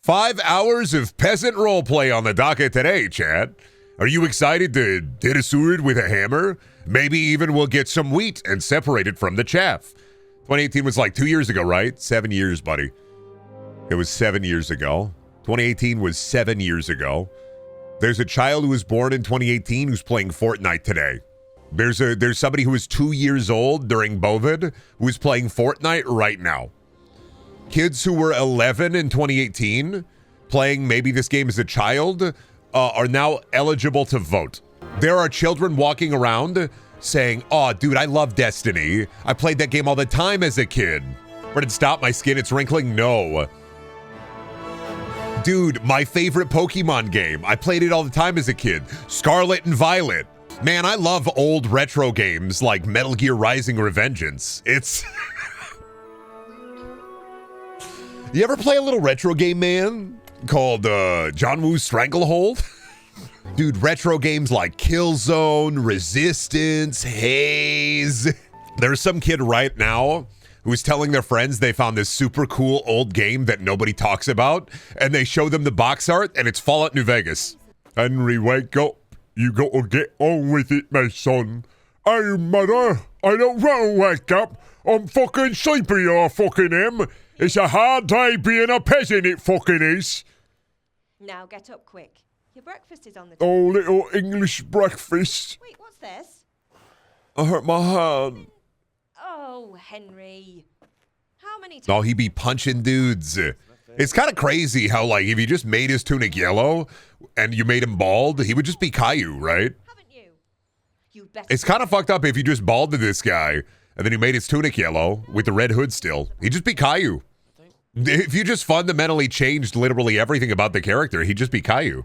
5 hours of peasant roleplay on the docket today, chat. Are you excited to hit a sword with a hammer? Maybe even we'll get some wheat and separate it from the chaff. 2018 was like 2 years ago, right? 7 years, buddy. It was 7 years ago. 2018 was 7 years ago. There's a child who was born in 2018 who's playing Fortnite today. There's somebody who was 2 years old during COVID who is playing Fortnite right now. Kids who were 11 in 2018 playing maybe this game as a child are now eligible to vote. There are children walking around saying, "Oh, dude, I love Destiny. I played that game all the time as a kid. But it stopped my skin. It's wrinkling." No. Dude, my favorite Pokemon game. I played it all the time as a kid. Scarlet and Violet. Man, I love old retro games like Metal Gear Rising Revengeance. It's... You ever play a little retro game, man, called John Woo's Stranglehold? Dude, retro games like Killzone, Resistance, Haze. There's some kid right now who's telling their friends they found this super cool old game that nobody talks about, and they show them the box art, and it's Fallout New Vegas. Henry, wake up. You gotta get on with it, my son. Hey, mother, I don't wanna wake up. I'm fucking sleepy, I fucking am. It's a hard day being a peasant, it fucking is. Now get up quick. Your breakfast is on the table. Oh, little English breakfast. Wait, what's this? I hurt my hand. Oh, Henry. How many times? No, he be punching dudes. It's kind of crazy how, like, if you just made his tunic yellow and you made him bald, he would just be Caillou, right? Haven't you? You better. It's kind of fucked up if you just balded this guy and then you made his tunic yellow with the red hood still. He'd just be Caillou. If you just fundamentally changed literally everything about the character, he'd just be Caillou.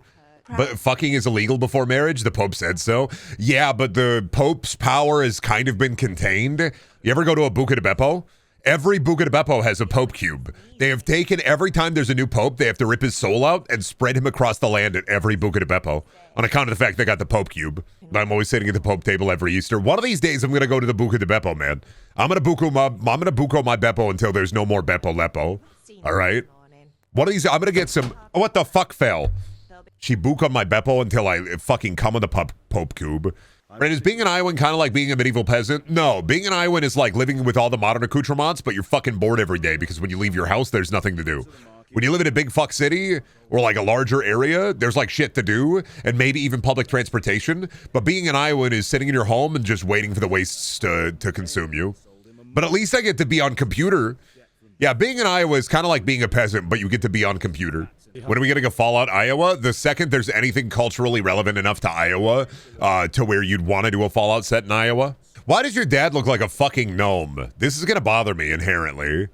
But fucking is illegal before marriage? The Pope said so. Yeah, but the Pope's power has kind of been contained. You ever go to a Buca di Beppo? Every Buca di Beppo has a Pope cube. They have taken, every time there's a new Pope, they have to rip his soul out and spread him across the land at every Buca di Beppo. On account of the fact they got the Pope cube. I'm always sitting at the Pope table every Easter. One of these days, I'm going to go to the Buca di Beppo, man. I'm going to buco my Beppo until there's no more Beppo Lepo. All right? One of these, I'm going to get some, oh, what the fuck fell? She buca my Beppo until I fucking come on the Pope cube. Right, is being an Iowan kind of like being a medieval peasant? No, being an Iowan is like living with all the modern accoutrements, but you're fucking bored every day because when you leave your house, there's nothing to do. When you live in a big fuck city or like a larger area, there's like shit to do and maybe even public transportation. But being an Iowan is sitting in your home and just waiting for the wastes to consume you. But at least I get to be on computer. Yeah, being in Iowa is kind of like being a peasant, but you get to be on computer. When are we getting a Fallout Iowa? The second there's anything culturally relevant enough to Iowa to where you'd want to do a Fallout set in Iowa. Why does your dad look like a fucking gnome? This is going to bother me inherently.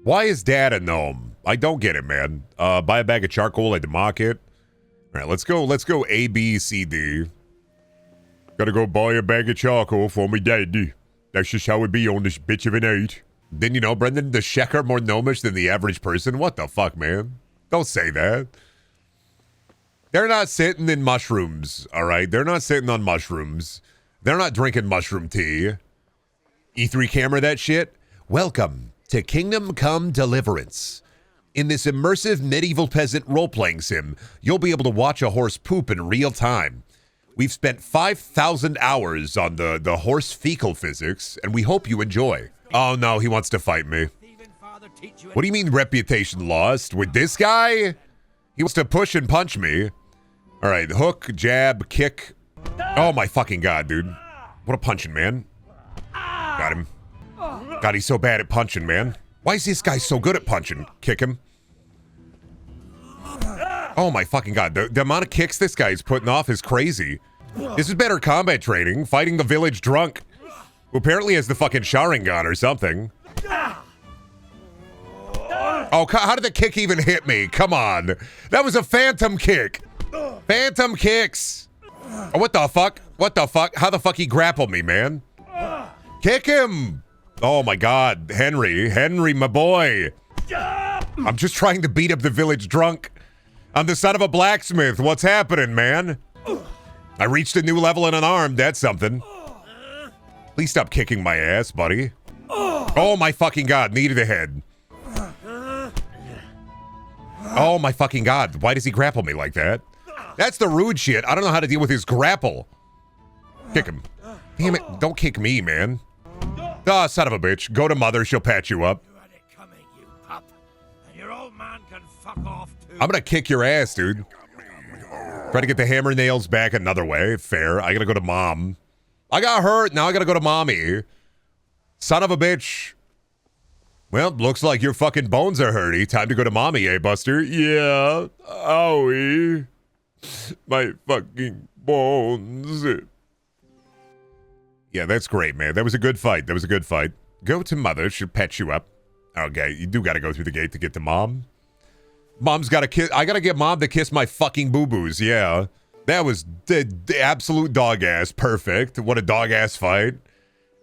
Why is dad a gnome? I don't get it, man. Buy a bag of charcoal at the market. All right, let's go A, B, C, D. Gotta go buy a bag of charcoal for me daddy. That's just how it be on this bitch of an age. Then you know, Brendan, the Sheck are more gnomish than the average person? What the fuck, man? Don't say that. They're not sitting in mushrooms, all right? They're not sitting on mushrooms. They're not drinking mushroom tea. E3 camera that shit. Welcome to Kingdom Come Deliverance. In this immersive medieval peasant role-playing sim, you'll be able to watch a horse poop in real time. We've spent 5,000 hours on the horse fecal physics, and we hope you enjoy. Oh no, he wants to fight me. What do you mean reputation lost? With this guy? He wants to push and punch me. All right, hook, jab, kick. Oh my fucking god, dude. What a punching, man. Got him. God, he's so bad at punching, man. Why is this guy so good at punching? Kick him. Oh my fucking god. The amount of kicks this guy's putting off is crazy. This is better combat training. Fighting the village drunk, who apparently has the fucking Sharingan or something. Oh, how did the kick even hit me? Come on. That was a phantom kick. Phantom kicks. Oh, what the fuck? What the fuck? How the fuck he grappled me, man? Kick him. Oh my god. Henry, my boy. I'm just trying to beat up the village drunk. I'm the son of a blacksmith. What's happening, man? I reached a new level in an arm. That's something. Please stop kicking my ass, buddy. Oh my fucking god. Knee to the head. Oh my fucking God. Why does he grapple me like that? That's the rude shit. I don't know how to deal with his grapple. Kick him. Damn it. Don't kick me, man. Oh, son of a bitch. Go to mother. She'll patch you up. You had it coming, you pup. And your old man can fuck off too. I'm gonna kick your ass, dude. Try to get the hammer nails back another way. Fair. I gotta go to mom. I got hurt. Now I gotta go to mommy. Son of a bitch. Well, looks like your fucking bones are hurty. Time to go to mommy, eh, Buster? Yeah. Owie. My fucking bones. Yeah, that's great, man. That was a good fight. That was a good fight. Go to mother. She'll pet you up. Okay, you do gotta go through the gate to get to mom. Mom's gotta kiss. I gotta get mom to kiss my fucking boo-boos. Yeah. That was the absolute dog ass. Perfect. What a dog ass fight.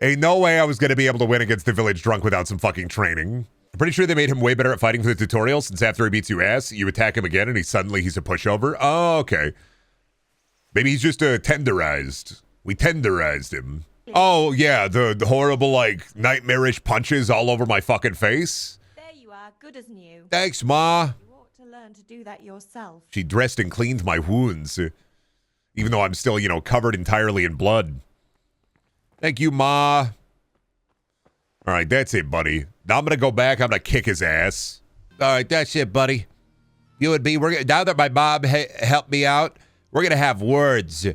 Ain't no way I was gonna be able to win against the village drunk without some fucking training. I'm pretty sure they made him way better at fighting for the tutorial, since after he beats you ass, you attack him again and he's a pushover. Oh, okay. Maybe he's just tenderized. We tenderized him. Oh, yeah, the horrible, like, nightmarish punches all over my fucking face. There you are, good as new. Thanks, Ma. You ought to learn to do that yourself. She dressed and cleaned my wounds, even though I'm still, covered entirely in blood. Thank you, Ma. All right, that's it, buddy. Now I'm going to go back. I'm going to kick his ass. All right, that's it, buddy. You and me, now that my mom helped me out, we're going to have words.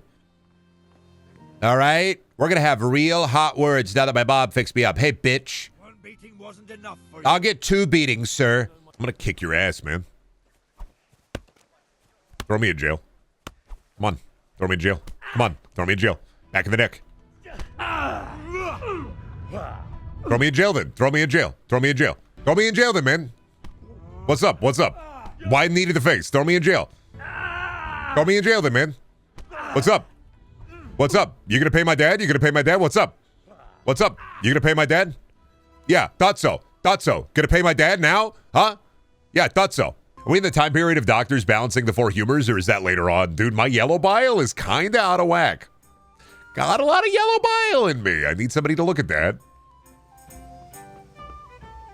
All right? We're going to have real hot words now that my mom fixed me up. Hey, bitch. One beating wasn't enough for you. I'll get 2 beatings, sir. I'm going to kick your ass, man. Throw me in jail. Come on. Throw me in jail. Come on. Throw me in jail. Back in the neck. Throw me in jail, then. Throw me in jail. Throw me in jail. Throw me in jail, then, man. What's up? What's up? Wide knee to the face. Throw me in jail. Throw me in jail, then, man. What's up? What's up? You gonna pay my dad? You gonna pay my dad? What's up? What's up? You gonna pay my dad? Yeah, thought so. Thought so. Gonna pay my dad now? Huh? Yeah, thought so. Are we in the time period of doctors balancing the 4 humors, or is that later on? Dude, my yellow bile is kinda out of whack. Got a lot of yellow bile in me. I need somebody to look at that.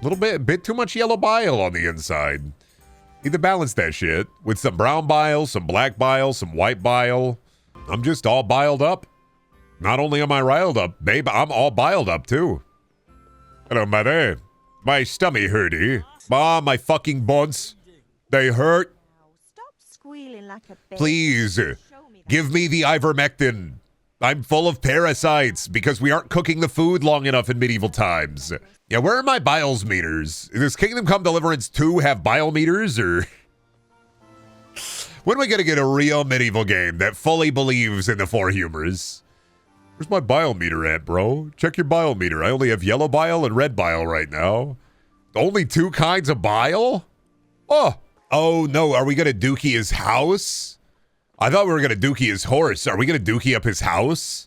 A bit too much yellow bile on the inside. Need to balance that shit with some brown bile, some black bile, some white bile. I'm just all biled up. Not only am I riled up, babe, I'm all biled up too. Hello, mother. My stomach hurty. Mom, my fucking bones. They hurt. Stop squealing like a baby. Please, give me the ivermectin. I'm full of parasites because we aren't cooking the food long enough in medieval times. Yeah, where are my biles meters? Does Kingdom Come Deliverance 2 have bile meters, or... When are we gonna get a real medieval game that fully believes in the 4 humors? Where's my bile meter at, bro? Check your bile meter. I only have yellow bile and red bile right now. Only 2 kinds of bile? Oh no, are we gonna dookie his house? I thought we were gonna dookie his horse. Are we gonna dookie up his house?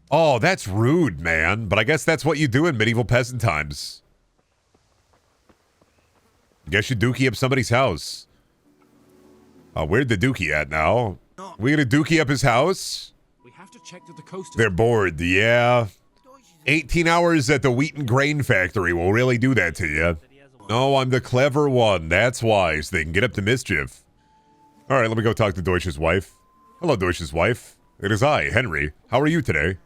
Oh, that's rude, man. But I guess that's what you do in medieval peasant times. Guess you dookie up somebody's house. Where'd the dookie at now? We gonna dookie up his house? We have to check that the coast is... They're bored, yeah. 18 hours at the wheat and grain factory will really do that to you. No, I'm the clever one. That's why, so they can get up to mischief. All right, let me go talk to Deutsch's wife. Hello, Deutsch's wife. It is I, Henry. How are you today?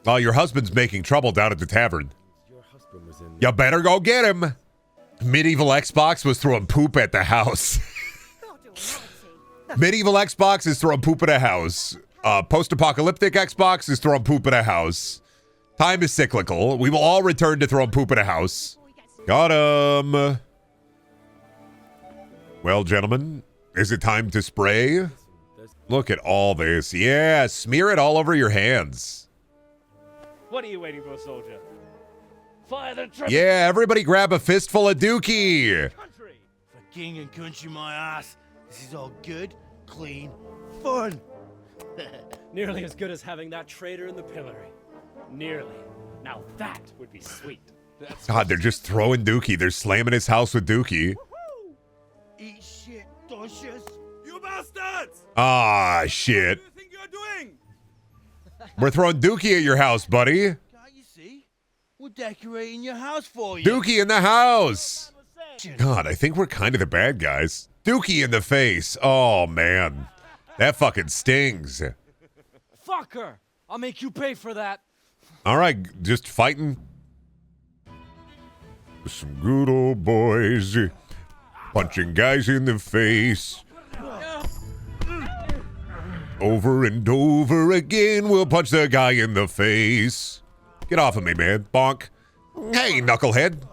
Oh, your husband's making trouble down at the tavern. Your husband was in... You better go get him. Medieval Xbox was throwing poop at the house. Medieval Xbox is throwing poop at a house. Post-apocalyptic Xbox is throwing poop at a house. Time is cyclical. We will all return to throwing poop at a house. Got him. Well, gentlemen, is it time to spray? Look at all this. Yeah, smear it all over your hands. What are you waiting for, soldier? Fire the trumpet! Yeah, everybody grab a fistful of dookie. Country! For king and country, my ass. This is all good, clean, fun. Nearly as good as having that traitor in the pillory. Nearly. Now that would be sweet. God, they're just throwing dookie. They're slamming his house with dookie. Eat shit, doshes. You bastards! Ah, shit. What do you think you're doing? We're throwing dookie at your house, buddy. Can't you see? We're decorating your house for you. Dookie in the house. kitchen. God, I think we're kind of the bad guys. Dookie in the face. Oh, man. That fucking stings. Fucker! I'll make you pay for that. All right, just fighting. Some good old boys. Punching guys in the face. Over and over again, we'll punch the guy in the face. Get off of me, man. Bonk. Hey, knucklehead.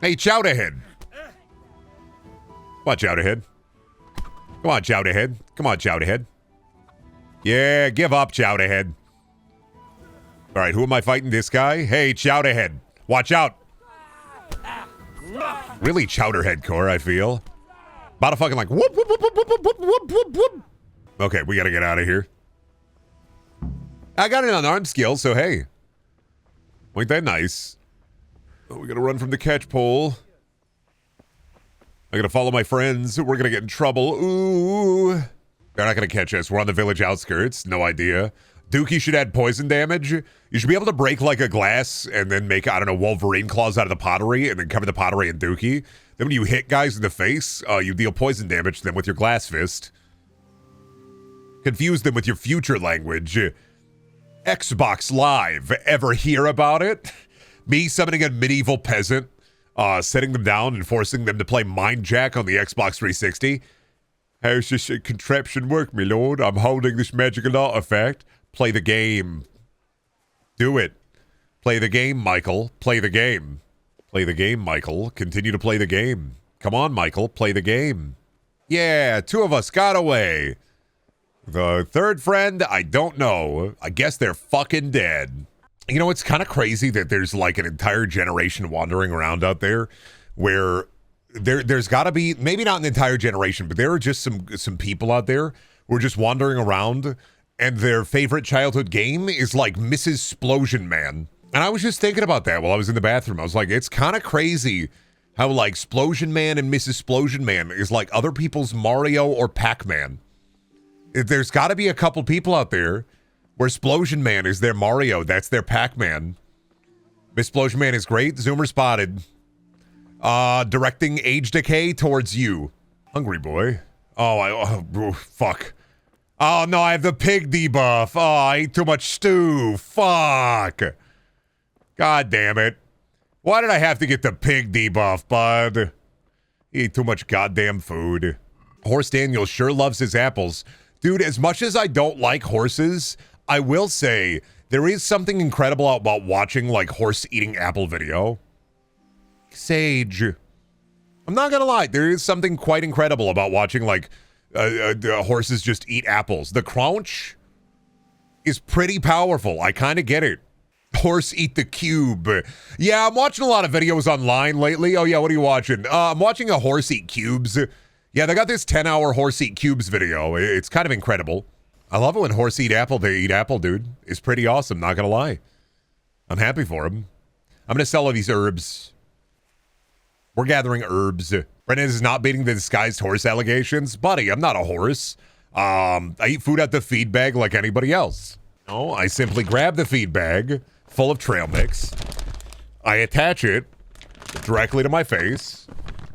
Hey, chowderhead. Come on, chowderhead. Come on, chowderhead. Come on, chowderhead. Yeah, give up, chowderhead. All right, who am I fighting? This guy? Hey, chowderhead. Watch out. Really chowderhead core, I feel. About to fucking like whoop, whoop, whoop, whoop, whoop, whoop, whoop, whoop, whoop. Okay, we gotta get out of here. I got an unarmed skill, so hey. Ain't that nice? Oh, we gotta run from the catch pole. I gotta follow my friends. We're gonna get in trouble. Ooh. They're not gonna catch us. We're on the village outskirts. No idea. Dookie should add poison damage. You should be able to break like a glass and then make, I don't know, Wolverine claws out of the pottery and then cover the pottery in Dookie. Then when you hit guys in the face, you deal poison damage to them with your glass fist. Confuse them with your future language. Xbox Live. Ever hear about it? Me summoning a medieval peasant, setting them down and forcing them to play Mind Jack on the Xbox 360. How's this contraption work, my lord? I'm holding this magical artifact. Play the game. Do it. Play the game, Michael. Play the game. Play the game, Michael. Continue to play the game. Come on, Michael. Play the game. Yeah, 2 of us got away. The third friend, I don't know. I guess they're fucking dead. You know, it's kind of crazy that there's like an entire generation wandering around out there where there's got to be, maybe not an entire generation, but there are just some people out there who are just wandering around and their favorite childhood game is like Mrs. Splosion Man. And I was just thinking about that while I was in the bathroom. I was like, it's kind of crazy how like Splosion Man and Mrs. Splosion Man is like other people's Mario or Pac-Man. There's got to be a couple people out there where Splosion Man is their Mario, that's their Pac-Man. Miss Splosion Man is great. Zoomer spotted. Directing age decay towards you. Hungry boy. Oh, fuck. Oh, no, I have the pig debuff. Oh, I ate too much stew. Fuck. God damn it. Why did I have to get the pig debuff, bud? He ate too much goddamn food. Horse Daniel sure loves his apples. Dude, as much as I don't like horses, I will say there is something incredible about watching like horse eating apple video. Sage. I'm not gonna lie, there is something quite incredible about watching like horses just eat apples. The crunch is pretty powerful. I kind of get it. Horse eat the cube. Yeah, I'm watching a lot of videos online lately. Oh yeah, what are you watching? I'm watching a horse eat cubes. Yeah, they got this 10-hour horse eat cubes video. It's kind of incredible. I love it when horse eat apple. They eat apple, dude. It's pretty awesome, not gonna lie. I'm happy for him. I'm gonna sell all these herbs. We're gathering herbs. Brendan is not beating the disguised horse allegations. Buddy, I'm not a horse. I eat food out the feed bag like anybody else. No, I simply grab the feed bag full of trail mix. I attach it directly to my face.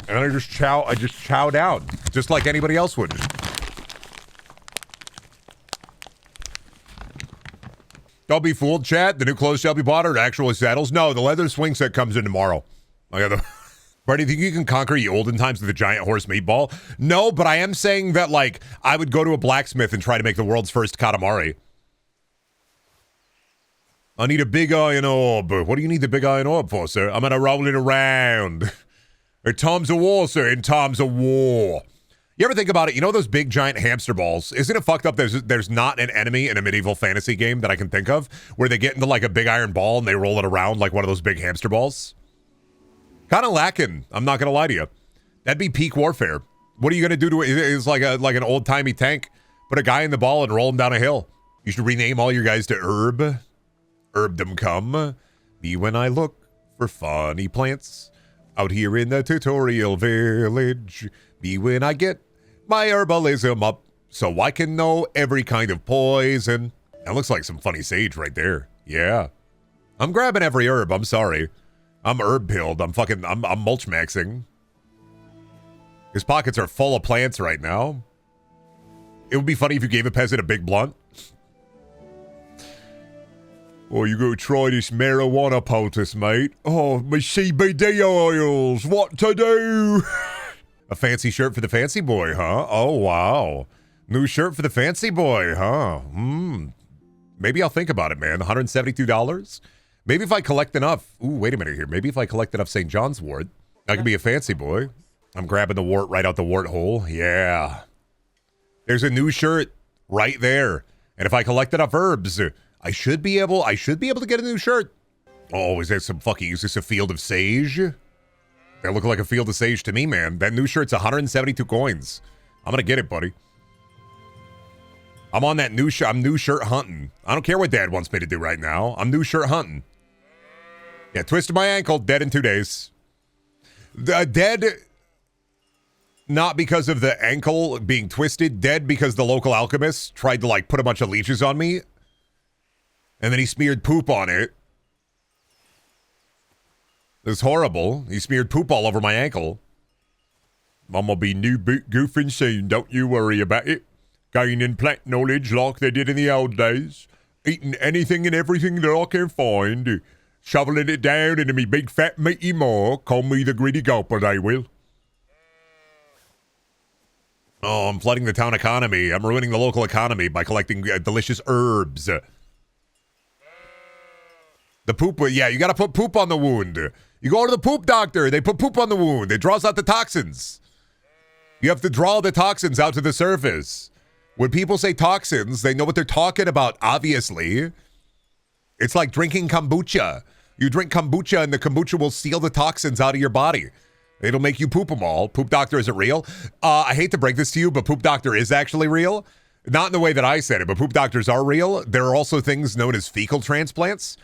And I just chow down. Just like anybody else would. Don't be fooled, chat. The new clothes shall be bought or actual saddles. No, the leather swing set comes in tomorrow. I got the... Brady, think you can conquer ye olden times with a giant horse meatball? No, but I am saying that, like, I would go to a blacksmith and try to make the world's first katamari. I need a big iron orb. What do you need the big iron orb for, sir? I'm gonna roll it around. In times of war, sir. In times of war. You ever think about it? You know those big giant hamster balls? Isn't it fucked up there's not an enemy in a medieval fantasy game that I can think of where they get into like a big iron ball and they roll it around like one of those big hamster balls? Kind of lacking. I'm not gonna lie to you. That'd be peak warfare. What are you gonna do to it? It's like an old timey tank. Put a guy in the ball and roll him down a hill. You should rename all your guys to Herb. Herbdom come. Me when I look for funny plants. Out here in the tutorial village. Me when I get my herbalism up. So I can know every kind of poison. That looks like some funny sage right there. Yeah. I'm grabbing every herb. I'm sorry. I'm herb pilled. I'm mulch maxing. His pockets are full of plants right now. It would be funny if you gave a peasant a big blunt. Oh, you go try this marijuana poultice, mate. Oh, my CBD oils. What to do? A fancy shirt for the fancy boy, huh? Oh, wow. New shirt for the fancy boy, huh? Maybe I'll think about it, man. $172? Maybe if I collect enough. Ooh, wait a minute here. Maybe if I collect enough St. John's wort, I can be a fancy boy. I'm grabbing the wart right out the wart hole. Yeah. There's a new shirt right there. And if I collect enough herbs, I should be able to get a new shirt. Oh, is this a field of sage? That look like a field of sage to me, man. That new shirt's 172 coins. I'm gonna get it, buddy. I'm on that new shirt. I'm new shirt hunting. I don't care what Dad wants me to do right now. I'm new shirt hunting. Yeah, twisted my ankle, dead in 2 days. Dead, not because of the ankle being twisted, dead because the local alchemist tried to like put a bunch of leeches on me. And then he smeared poop on it. It was horrible. He smeared poop all over my ankle. I'm gonna be new boot goofing soon, don't you worry about it. Gaining plant knowledge like they did in the old days. Eating anything and everything that I can find. Shoveling it down into me big fat meaty maw. Call me the greedy gulper, they will. Oh, I'm flooding the town economy. I'm ruining the local economy by collecting delicious herbs. The poop, yeah, you gotta put poop on the wound. You go to the poop doctor, they put poop on the wound. It draws out the toxins. You have to draw the toxins out to the surface. When people say toxins, they know what they're talking about, obviously. It's like drinking kombucha. You drink kombucha and the kombucha will seal the toxins out of your body. It'll make you poop them all. Poop doctor isn't real. I hate to break this to you, but poop doctor is actually real. Not in the way that I said it, but poop doctors are real. There are also things known as fecal transplants,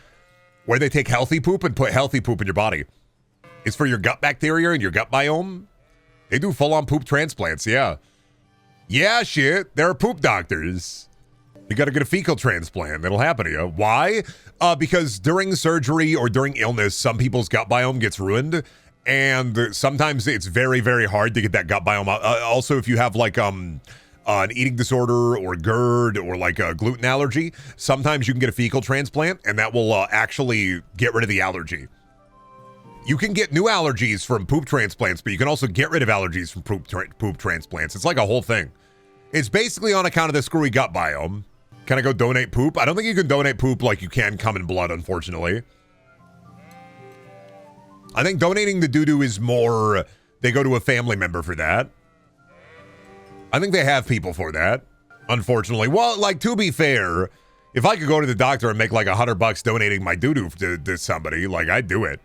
where they take healthy poop and put healthy poop in your body. It's for your gut bacteria and your gut biome. They do full-on poop transplants, yeah. Yeah, shit, there are poop doctors. You gotta get a fecal transplant. That'll happen to you. Why? Because during surgery or during illness, some people's gut biome gets ruined. And sometimes it's very, very hard to get that gut biome out. Also, if you have like an eating disorder or GERD or like a gluten allergy, sometimes you can get a fecal transplant and that will actually get rid of the allergy. You can get new allergies from poop transplants, but you can also get rid of allergies from poop transplants. It's like a whole thing. It's basically on account of the screwy gut biome. Can I go donate poop? I don't think you can donate poop like you can cum and blood, unfortunately. I think donating the doo-doo is more, they go to a family member for that. I think they have people for that, unfortunately. Well, like, to be fair, if I could go to the doctor and make like $100 donating my doo-doo to somebody, like, I'd do it.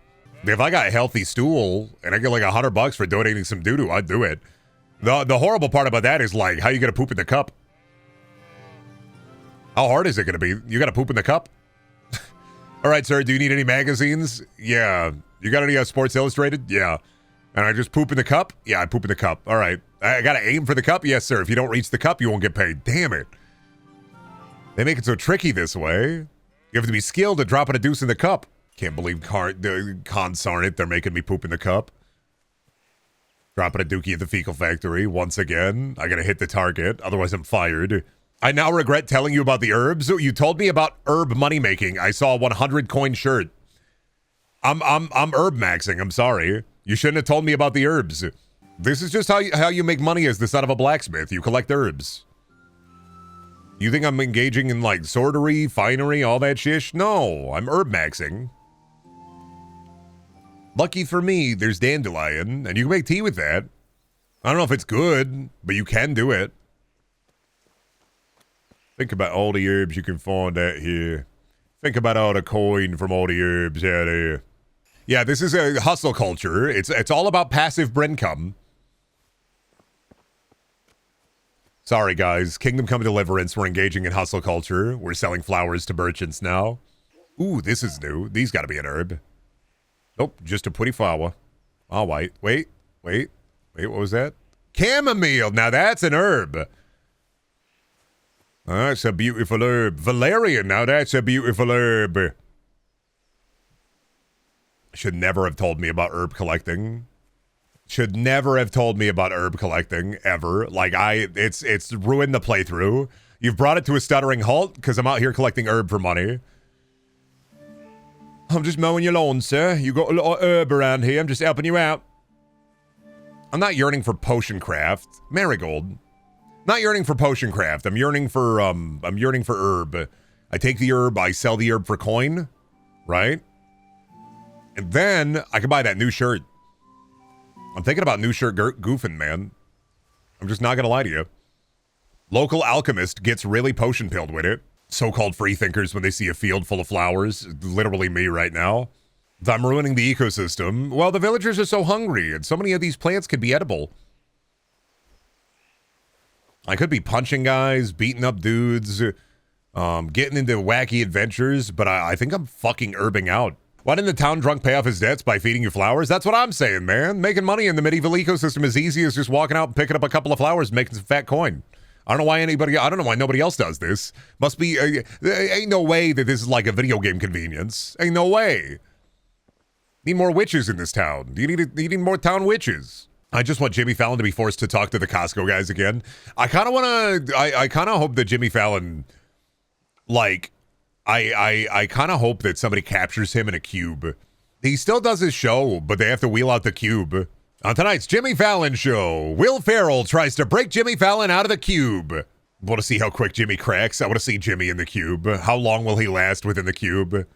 If I got a healthy stool and I get like $100 for donating some doo-doo, I'd do it. The horrible part about that is like, how you gonna poop in the cup? How hard is it gonna be? You gotta poop in the cup? All right, sir, do you need any magazines? Yeah. You got any Sports Illustrated? Yeah. And I just poop in the cup? Yeah, I poop in the cup. All right. I gotta aim for the cup? Yes, sir. If you don't reach the cup, you won't get paid. Damn it. They make it so tricky this way. You have to be skilled at dropping a deuce in the cup. Can't believe consarn it, they're making me poop in the cup. Dropping a dookie at the fecal factory once again. I gotta hit the target, otherwise I'm fired. I now regret telling you about the herbs. You told me about herb money making. I saw a 100 coin shirt. I'm Herbmaxxing. I'm sorry. You shouldn't have told me about the herbs. This is just how you make money as the son of a blacksmith. You collect herbs. You think I'm engaging in like sorcery, finery, all that shish? No, I'm Herbmaxxing. Lucky for me, there's dandelion, and you can make tea with that. I don't know if it's good, but you can do it. Think about all the herbs you can find out here. Think about all the coin from all the herbs out here. Yeah, this is a hustle culture. It's all about passive brencome. Sorry, guys. Kingdom Come Deliverance. We're engaging in hustle culture. We're selling flowers to merchants now. Ooh, this is new. These got to be an herb. Nope, just a pretty flower. All right. Wait, what was that? Chamomile. Now that's an herb. That's a beautiful herb. Valerian. Now that's a beautiful herb. Should never have told me about herb collecting. Should never have told me about herb collecting ever. Like it's ruined the playthrough. You've brought it to a stuttering halt because I'm out here collecting herb for money. I'm just mowing your lawn, sir. You got a lot of herb around here. I'm just helping you out. I'm not yearning for potion craft. Marigold. Not yearning for potion craft. I'm yearning for herb. I take the herb, I sell the herb for coin, right? And then I can buy that new shirt. I'm thinking about new shirt goofing, man. I'm just not gonna lie to you. Local alchemist gets really potion pilled with it. So-called free thinkers when they see a field full of flowers. Literally me right now. I'm ruining the ecosystem. Well, the villagers are so hungry, and so many of these plants could be edible. I could be punching guys, beating up dudes, getting into wacky adventures, but I think I'm fucking herbing out. Why didn't the town drunk pay off his debts by feeding you flowers? That's what I'm saying, man. Making money in the medieval ecosystem is easy as just walking out and picking up a couple of flowers and making some fat coin. I don't know why nobody else does this. Must be, ain't no way that this is like a video game convenience. Ain't no way. Need more witches in this town. You need more town witches. I just want Jimmy Fallon to be forced to talk to the Costco guys again. I kind of hope that Jimmy Fallon, like, I kind of hope that somebody captures him in a cube. He still does his show, but they have to wheel out the cube. On tonight's Jimmy Fallon show, Will Ferrell tries to break Jimmy Fallon out of the cube. Want to see how quick Jimmy cracks? I want to see Jimmy in the cube. How long will he last within the cube?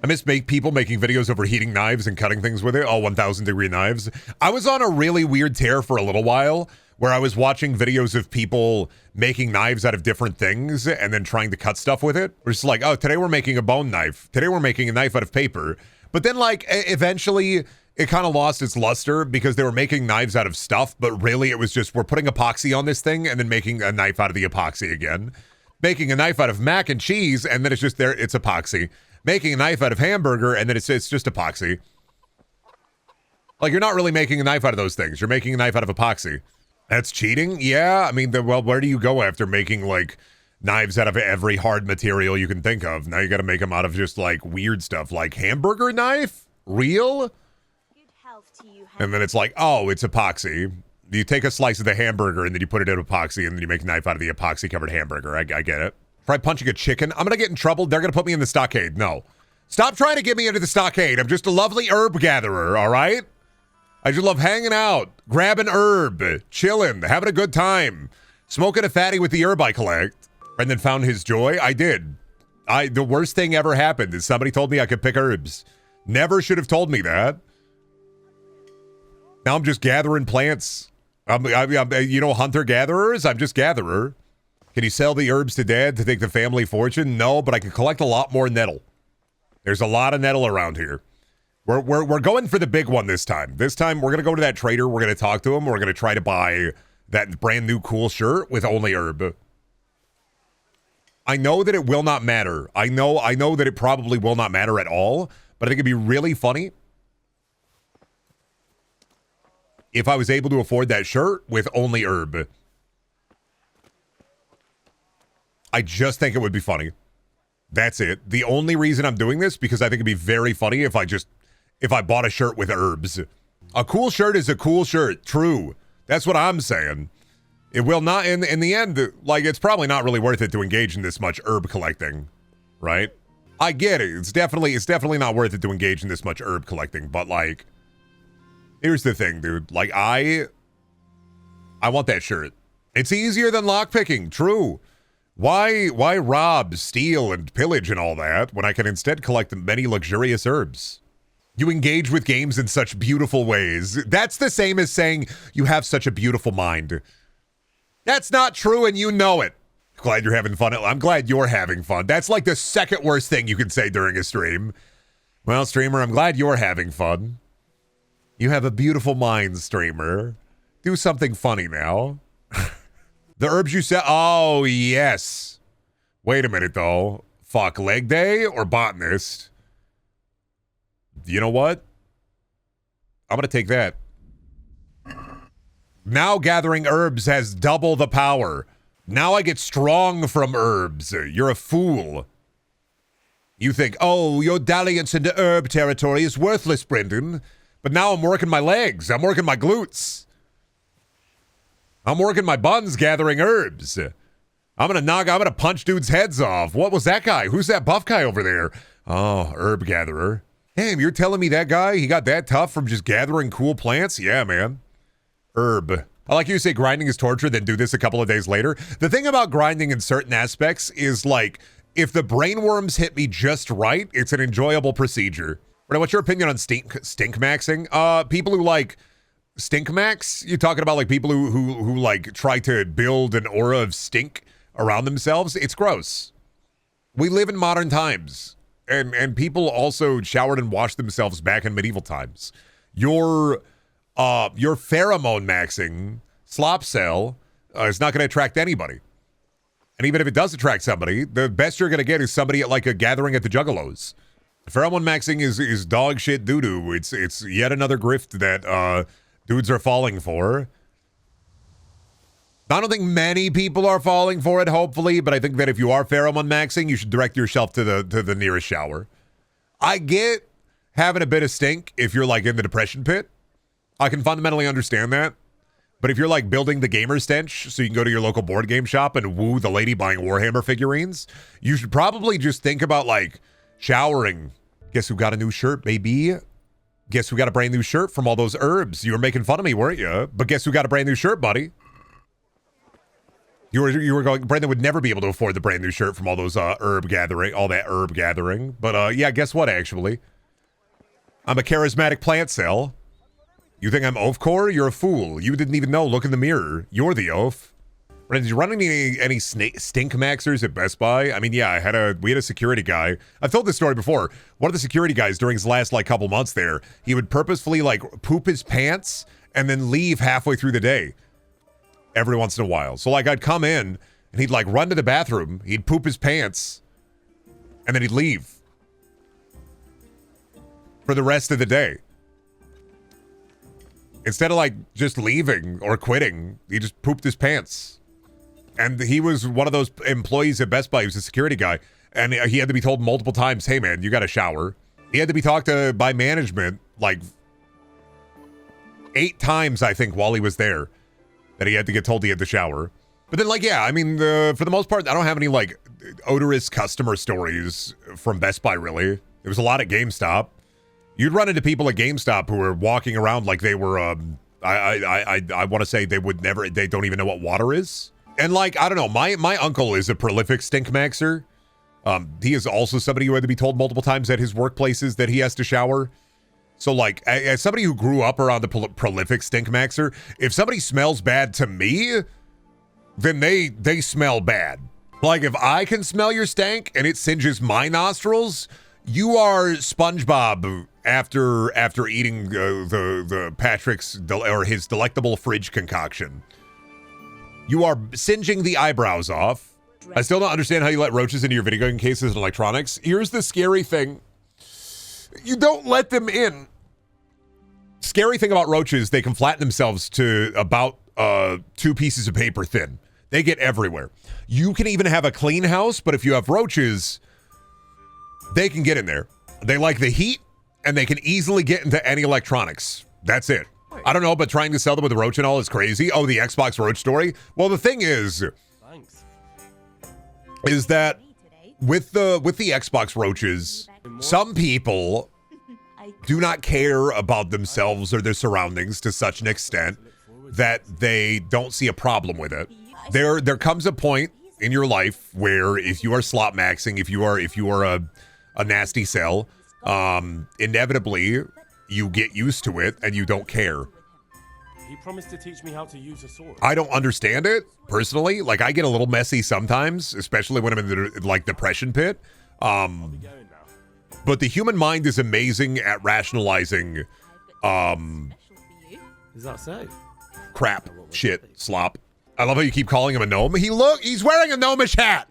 I miss people making videos over heating knives and cutting things with it. All 1,000-degree knives. I was on a really weird tear for a little while where I was watching videos of people making knives out of different things and then trying to cut stuff with it. We're just like, oh, today we're making a bone knife. Today we're making a knife out of paper. But then, like, eventually it kind of lost its luster because they were making knives out of stuff, but really it was just, we're putting epoxy on this thing and then making a knife out of the epoxy again. Making a knife out of mac and cheese, and then it's just there, it's epoxy. Making a knife out of hamburger, and then it's just epoxy. Like, you're not really making a knife out of those things. You're making a knife out of epoxy. That's cheating? Yeah, I mean, well, where do you go after making, like, knives out of every hard material you can think of? Now you gotta make them out of just, like, weird stuff, like hamburger knife? Real? And then it's like, oh, it's epoxy. You take a slice of the hamburger, and then you put it in epoxy, and then you make a knife out of the epoxy-covered hamburger. I get it. Try punching a chicken. I'm gonna get in trouble. They're gonna put me in the stockade. No. Stop trying to get me into the stockade. I'm just a lovely herb gatherer, all right? I just love hanging out, grabbing herb, chilling, having a good time, smoking a fatty with the herb I collect, and then found his joy. I did. The worst thing ever happened is somebody told me I could pick herbs. Never should have told me that. Now I'm just gathering plants. I'm you know, hunter-gatherers? I'm just gatherer. Can you sell the herbs to Dad to take the family fortune? No, but I can collect a lot more nettle. There's a lot of nettle around here. We're going for the big one this time. This time, we're going to go to that trader. We're going to talk to him. We're going to try to buy that brand new cool shirt with only herb. I know that it will not matter. I know that it probably will not matter at all, but I think it'd be really funny if I was able to afford that shirt with only herb. I just think it would be funny. That's it. The only reason I'm doing this, because I think it'd be very funny if I bought a shirt with herbs. A cool shirt is a cool shirt. True. That's what I'm saying. It will not, in the end, like, it's probably not really worth it to engage in this much herb collecting, right? I get it. It's definitely not worth it to engage in this much herb collecting, but, like, here's the thing, dude. Like, I want that shirt. It's easier than lockpicking. True. Why rob, steal, and pillage and all that when I can instead collect many luxurious herbs? You engage with games in such beautiful ways. That's the same as saying you have such a beautiful mind. That's not true, and you know it. Glad you're having fun. I'm glad you're having fun. That's like the second worst thing you can say during a stream. Well, streamer, I'm glad you're having fun. You have a beautiful mind, streamer. Do something funny now. The herbs you said. Oh, yes. Wait a minute, though. Fuck, leg day or botanist? You know what? I'm going to take that. Now gathering herbs has double the power. Now I get strong from herbs. You're a fool. You think, oh, your dalliance into herb territory is worthless, Brendan. But now I'm working my legs. I'm working my glutes. I'm working my buns gathering herbs. I'm gonna punch dudes' heads off. What was that guy? Who's that buff guy over there? Oh, herb gatherer. Damn, you're telling me that guy, he got that tough from just gathering cool plants? Yeah, man. Herb. I like you to say grinding is torture, then do this a couple of days later. The thing about grinding in certain aspects is like, if the brainworms hit me just right, it's an enjoyable procedure. Right, what's your opinion on stink maxing? People who like stink max? You talking about like people who like try to build an aura of stink around themselves? It's gross. We live in modern times, and people also showered and washed themselves back in medieval times. Your pheromone maxing slop cell is not going to attract anybody. And even if it does attract somebody, the best you're going to get is somebody at like a gathering at the Juggalos. Pheromone maxing is dog shit doo-doo. It's yet another grift that dudes are falling for. I don't think many people are falling for it, hopefully, but I think that if you are pheromone maxing, you should direct yourself to the nearest shower. I get having a bit of stink if you're like in the depression pit. I can fundamentally understand that. But if you're like building the gamer stench so you can go to your local board game shop and woo the lady buying Warhammer figurines, you should probably just think about like showering. Guess who got a new shirt, baby? Guess who got a brand new shirt from all those herbs? You were making fun of me, weren't you? But guess who got a brand new shirt, buddy? You were going, Brendan would never be able to afford the brand new shirt from all those herb gathering, all that herb gathering. But yeah, guess what, actually? I'm a charismatic plant cell. You think I'm oaf-core? You're a fool. You didn't even know. Look in the mirror. You're the oaf. Brendan, did you run any stink maxers at Best Buy? I mean, yeah, we had a security guy. I've told this story before. One of the security guys during his last like couple months there, he would purposefully like poop his pants and then leave halfway through the day. Every once in a while. So like I'd come in and he'd like run to the bathroom, he'd poop his pants, and then he'd leave for the rest of the day. Instead of like just leaving or quitting, he just pooped his pants. And he was one of those employees at Best Buy. He was a security guy. And he had to be told multiple times, hey man, you got to shower. He had to be talked to by management like 8 times, I think, while he was there. That he had to get told he had to shower. But then like, yeah, I mean, for the most part, I don't have any like odorous customer stories from Best Buy, really. There was a lot at GameStop. You'd run into people at GameStop who were walking around like they were, I want to say they don't even know what water is. And like, I don't know, my uncle is a prolific stink maxer. He is also somebody who had to be told multiple times at his workplaces that he has to shower. So like, as somebody who grew up around the prolific stink maxer, if somebody smells bad to me, then they smell bad. Like if I can smell your stank and it singes my nostrils, you are SpongeBob after eating the Patrick's or his delectable fridge concoction. You are singeing the eyebrows off. I still don't understand how you let roaches into your video game cases and electronics. Here's the scary thing. You don't let them in. Scary thing about roaches, they can flatten themselves to about 2 pieces of paper thin. They get everywhere. You can even have a clean house, but if you have roaches, they can get in there. They like the heat, and they can easily get into any electronics. That's it. I don't know, but trying to sell them with a roach and all is crazy. Oh, the Xbox roach story? Well, the thing is that with the Xbox roaches, some people do not care about themselves or their surroundings to such an extent that they don't see a problem with it. There comes a point in your life where if you are slot maxing, if you are a nasty cell, inevitably you get used to it and you don't care. He promised to teach me how to use a sword. I don't understand it personally. Like I get a little messy sometimes, especially when I'm in the like depression pit. But the human mind is amazing at rationalizing Is that so? crap, shit, slop. I love how you keep calling him a gnome. He's wearing a gnomish hat.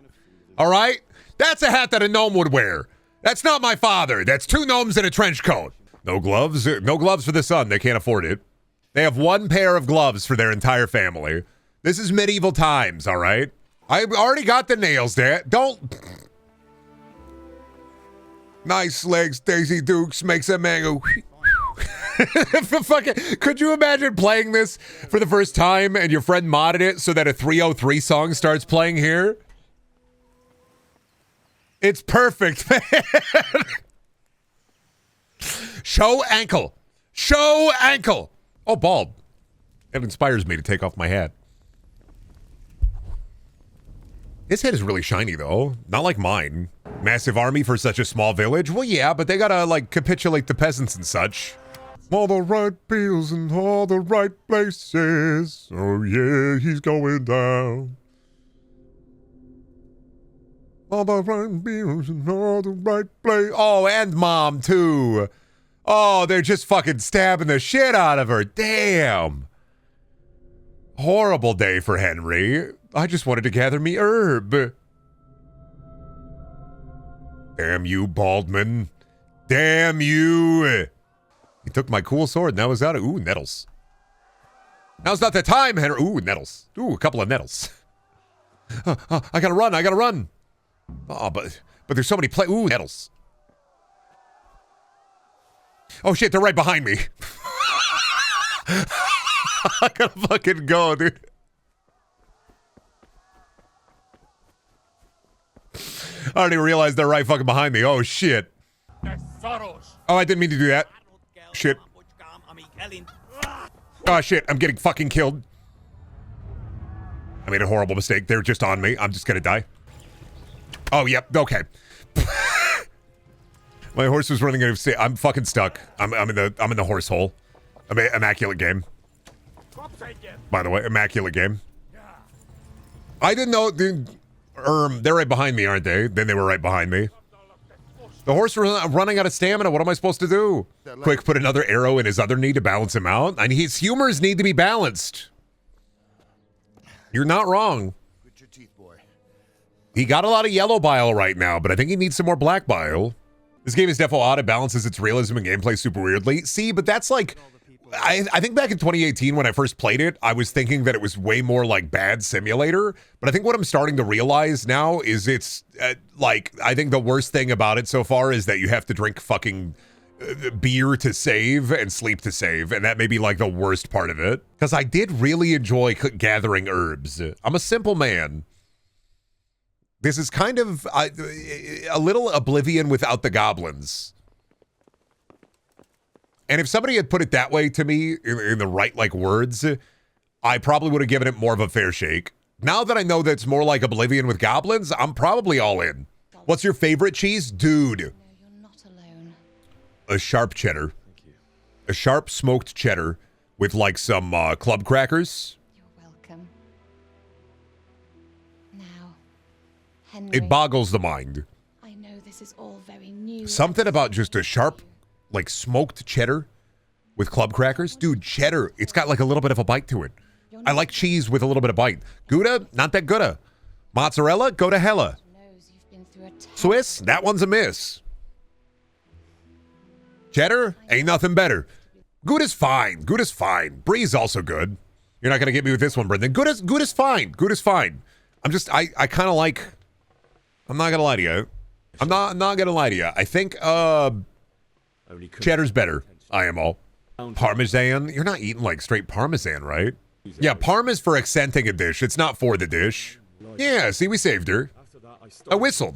All right? That's a hat that a gnome would wear. That's not my father. That's 2 gnomes in a trench coat. No gloves? No gloves for the son. They can't afford it. They have 1 pair of gloves for their entire family. This is medieval times, all right? I've already got the nails there. Don't... Nice legs, Daisy Dukes makes a man go... Fucking, could you imagine playing this for the first time and your friend modded it so that a 303 song starts playing here? It's perfect, man. Show ankle. Show ankle. Oh, bald. It inspires me to take off my hat. His head is really shiny, though. Not like mine. Massive army for such a small village? Well, yeah, but they gotta, like, capitulate the peasants and such. All the right bills in all the right places. Oh, yeah, he's going down. All the right bills in all the right places. Oh, and mom, too. Oh, they're just fucking stabbing the shit out of her. Damn. Horrible day for Henry. I just wanted to gather me herb. Damn you, Baldman. Damn you. He took my cool sword and that was out of... Ooh, nettles. Now's not the time, Henry. Ooh, nettles. Ooh, a couple of nettles. I gotta run. I gotta run. Oh, but there's so many Ooh, nettles. Oh, shit. They're right behind me. I gotta fucking go, dude. I already realized they're right fucking behind me. Oh, shit. Oh, I didn't mean to do that. Shit. Oh, shit. I'm getting fucking killed. I made a horrible mistake. They're just on me. I'm just gonna die. Oh, yep. Okay. My horse was running out of state. I'm fucking stuck. I'm in the horse hole. Immaculate game. By the way, immaculate game. I didn't know, dude. They're right behind me, aren't they? Then they were right behind me. The horse was running out of stamina. What am I supposed to do? Quick, put another arrow in his other knee to balance him out. And his humors need to be balanced. You're not wrong. He got a lot of yellow bile right now, but I think he needs some more black bile. This game is defo odd. It balances its realism and gameplay super weirdly. See, but that's like... I think back in 2018 when I first played it, I was thinking that it was way more like Bad Simulator. But I think what I'm starting to realize now is it's like, I think the worst thing about it so far is that you have to drink fucking beer to save and sleep to save. And that may be like the worst part of it. Because I did really enjoy gathering herbs. I'm a simple man. This is kind of a little Oblivion without the goblins. And if somebody had put it that way to me in the right like words, I probably would have given it more of a fair shake. Now that I know that it's more like Oblivion with goblins, I'm probably all in. What's your favorite cheese? Dude. No, you're not alone. A sharp cheddar. Thank you. A sharp smoked cheddar with like some club crackers. You're welcome. Now, Henry. It boggles the mind. I know this is all very new. Something about just a sharp, like smoked cheddar with club crackers. Dude, cheddar, it's got like a little bit of a bite to it. I like cheese with a little bit of bite. Gouda, not that Gouda. Mozzarella, go to hella. Swiss, that one's a miss. Cheddar, ain't nothing better. Gouda's fine. Gouda's fine. Brie's also good. You're not gonna get me with this one, Brendan. Gouda's fine. Gouda's fine. I kind of like, I'm not gonna lie to you. I'm not gonna lie to you. I think, cheddar's better. I am all. Parmesan? You're not eating like straight Parmesan, right? Yeah, Parm is for accenting a dish. It's not for the dish. Yeah, see, we saved her. I whistled.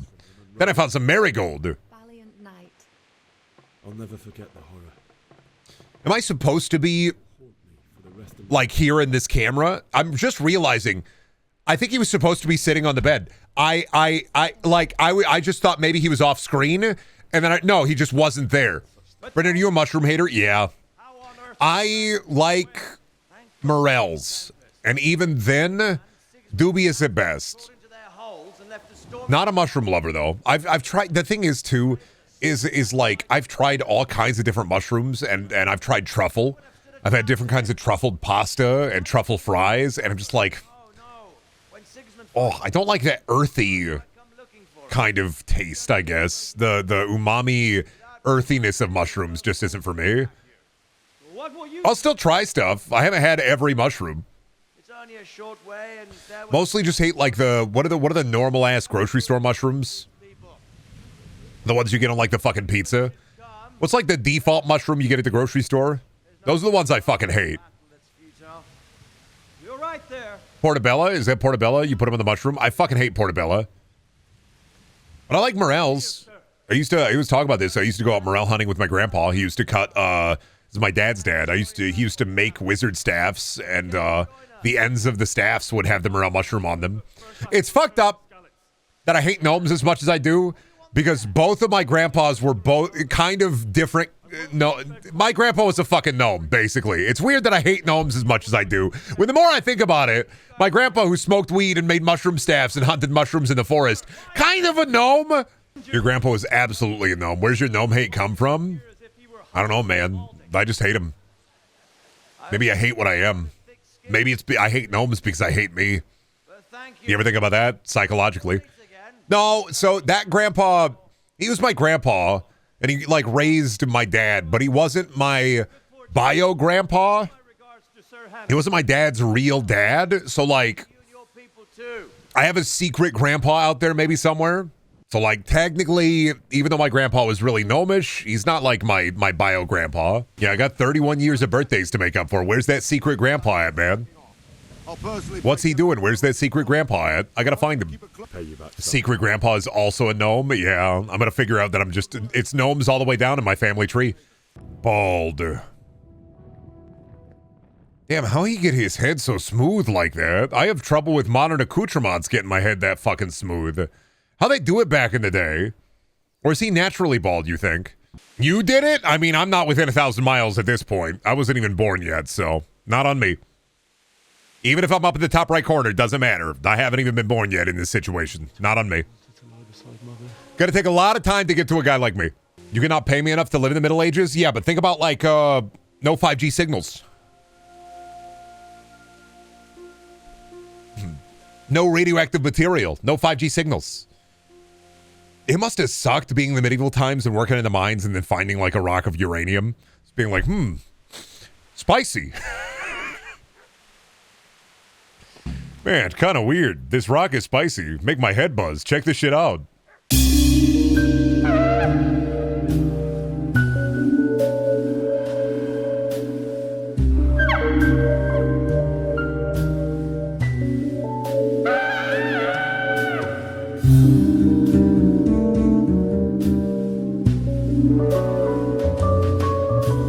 Then I found some marigold. Valiant knight. I'll never forget the horror. Am I supposed to be like here in this camera? I'm just realizing. I think he was supposed to be sitting on the bed. I just thought maybe he was off screen, and then no, he just wasn't there. Brendan, are you a mushroom hater? Yeah. I like morels, and even then, dubious at best. Not a mushroom lover though. I've tried. The thing is too, is like I've tried all kinds of different mushrooms, and I've tried truffle. I've had different kinds of truffled pasta and truffle fries, and I'm just like, oh, I don't like that earthy kind of taste. I guess the umami earthiness of mushrooms just isn't for me. I'll still try stuff. I haven't had every mushroom. Mostly just hate like what are the normal ass grocery store mushrooms? The ones you get on like the fucking pizza. What's like the default mushroom you get at the grocery store? Those are the ones I fucking hate. You're right there. Portobello? Is that portobello? You put them in the mushroom? I fucking hate portobello. But I like morels. I was talking about this. I used to go out morel hunting with my grandpa. He used to cut, this is my dad's dad. He used to make wizard staffs, and the ends of the staffs would have the morel mushroom on them. It's fucked up that I hate gnomes as much as I do, because both of my grandpas were both kind of different. No, my grandpa was a fucking gnome, basically. It's weird that I hate gnomes as much as I do. When the more I think about it, my grandpa who smoked weed and made mushroom staffs and hunted mushrooms in the forest, kind of a gnome. Your grandpa was absolutely a gnome. Where's your gnome hate come from? I don't know, man. I just hate him. Maybe I hate what I am. Maybe I hate gnomes because I hate me. You ever think about that psychologically? No, so that grandpa, he was my grandpa, and he like raised my dad, but he wasn't my bio grandpa. He wasn't my dad's real dad. So like, I have a secret grandpa out there maybe somewhere. So like technically, even though my grandpa was really gnomish, he's not like my bio grandpa. Yeah, I got 31 years of birthdays to make up for. Where's that secret grandpa at, man? What's he doing? Where's that secret grandpa at? I gotta find him. Secret grandpa is also a gnome? Yeah, I'm gonna figure out that it's gnomes all the way down in my family tree. Bald. Damn, how he get his head so smooth like that? I have trouble with modern accoutrements getting my head that fucking smooth. How they do it back in the day? Or is he naturally bald, you think? You did it? I mean, I'm not within 1,000 miles at this point. I wasn't even born yet, so not on me. Even if I'm up in the top right corner, it doesn't matter. I haven't even been born yet in this situation. Not on me. Gotta take a lot of time to get to a guy like me. You cannot pay me enough to live in the Middle Ages? Yeah, but think about like, no 5G signals. No radioactive material. No 5G signals. It must have sucked being in the medieval times and working in the mines and then finding like a rock of uranium. Just being like, spicy. Man, kind of weird. This rock is spicy. Make my head buzz. Check this shit out.